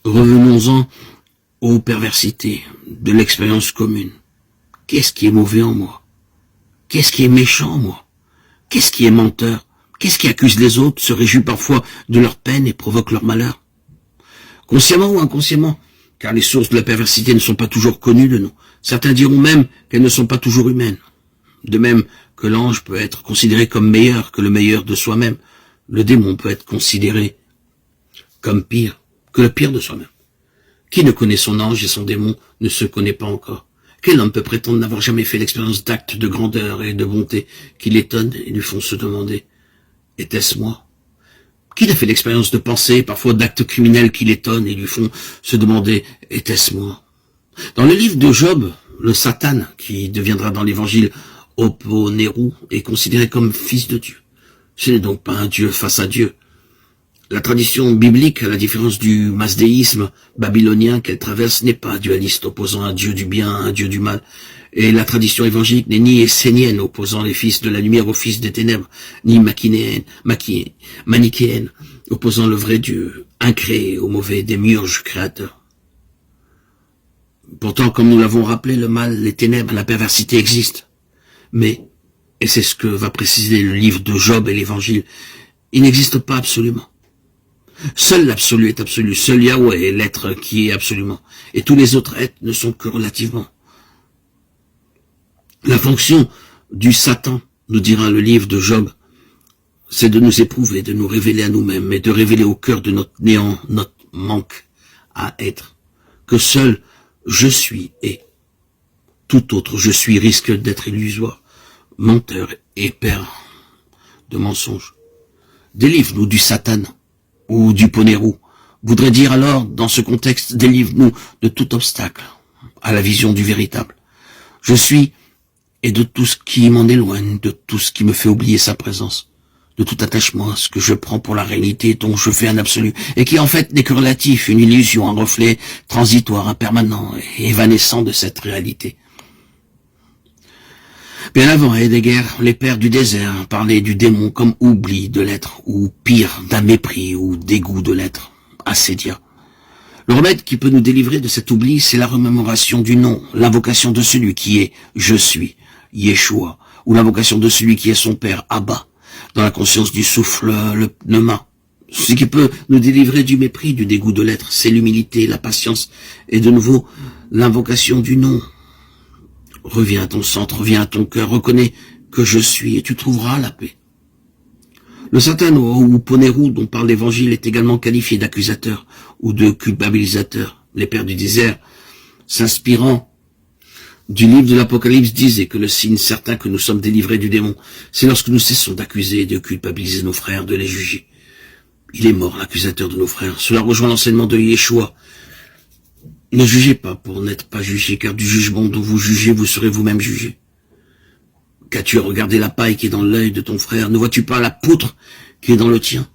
Revenons-en aux perversités de l'expérience commune. Qu'est-ce qui est mauvais en moi? Qu'est-ce qui est méchant en moi? Qu'est-ce qui est menteur? Qu'est-ce qui accuse les autres, se réjouit parfois de leur peine et provoque leur malheur? Consciemment ou inconsciemment, car les sources de la perversité ne sont pas toujours connues de nous. Certains diront même qu'elles ne sont pas toujours humaines. De même que l'ange peut être considéré comme meilleur que le meilleur de soi-même, le démon peut être considéré comme pire que le pire de soi-même. Qui ne connaît son ange et son démon ne se connaît pas encore. Quel homme peut prétendre n'avoir jamais fait l'expérience d'actes de grandeur et de bonté qui l'étonnent et lui font se demander « Était-ce moi ?» Qui n'a fait l'expérience de pensée, parfois d'actes criminels qui l'étonnent et lui font se demander « Était-ce moi ?» Dans le livre de Job, le Satan, qui deviendra dans l'évangile Oponeru, est considéré comme fils de Dieu. Ce n'est donc pas un Dieu face à Dieu. La tradition biblique, à la différence du masdéisme babylonien qu'elle traverse, n'est pas dualiste, opposant un Dieu du bien à un Dieu du mal. Et la tradition évangélique n'est ni essénienne, opposant les fils de la lumière aux fils des ténèbres, ni manichéenne, opposant le vrai Dieu, incréé au mauvais démiurge créateur. Pourtant, comme nous l'avons rappelé, le mal, les ténèbres, la perversité existent. Mais, et c'est ce que va préciser le livre de Job et l'évangile, il n'existe pas absolument. Seul l'absolu est absolu, seul Yahweh est l'être qui est absolument, et tous les autres êtres ne sont que relativement. La fonction du Satan, nous dira le livre de Job, c'est de nous éprouver, de nous révéler à nous-mêmes, et de révéler au cœur de notre néant, notre manque à être, que seul je suis est. Tout autre je suis risque d'être illusoire, menteur et père de mensonges. Délivre-nous du Satan ou du Poneru, voudrait dire alors, dans ce contexte, délivre-nous de tout obstacle à la vision du véritable. Je suis, et de tout ce qui m'en éloigne, de tout ce qui me fait oublier sa présence, de tout attachement à ce que je prends pour la réalité dont je fais un absolu, et qui en fait n'est que relatif, une illusion, un reflet transitoire, impermanent et évanescent de cette réalité. Bien avant Heidegger, les pères du désert parlaient du démon comme oubli de l'être, ou pire, d'un mépris ou dégoût de l'être, assédia. Le remède qui peut nous délivrer de cet oubli, c'est la remémoration du nom, l'invocation de celui qui est « Je suis », Yeshua, ou l'invocation de celui qui est son père, Abba, dans la conscience du souffle, le pneuma. Ce qui peut nous délivrer du mépris, du dégoût de l'être, c'est l'humilité, la patience, et de nouveau l'invocation du nom. Reviens à ton centre, reviens à ton cœur, reconnais que je suis et tu trouveras la paix. Le Satan ou Poneru dont parle l'évangile est également qualifié d'accusateur ou de culpabilisateur. Les pères du désert, s'inspirant du livre de l'Apocalypse, disaient que le signe certain que nous sommes délivrés du démon, c'est lorsque nous cessons d'accuser et de culpabiliser nos frères, de les juger. Il est mort, l'accusateur de nos frères. Cela rejoint l'enseignement de Yeshua. Ne jugez pas pour n'être pas jugé, car du jugement dont vous jugez, vous serez vous-même jugé. Qu'as-tu à regarder la paille qui est dans l'œil de ton frère? Ne vois-tu pas la poutre qui est dans le tien?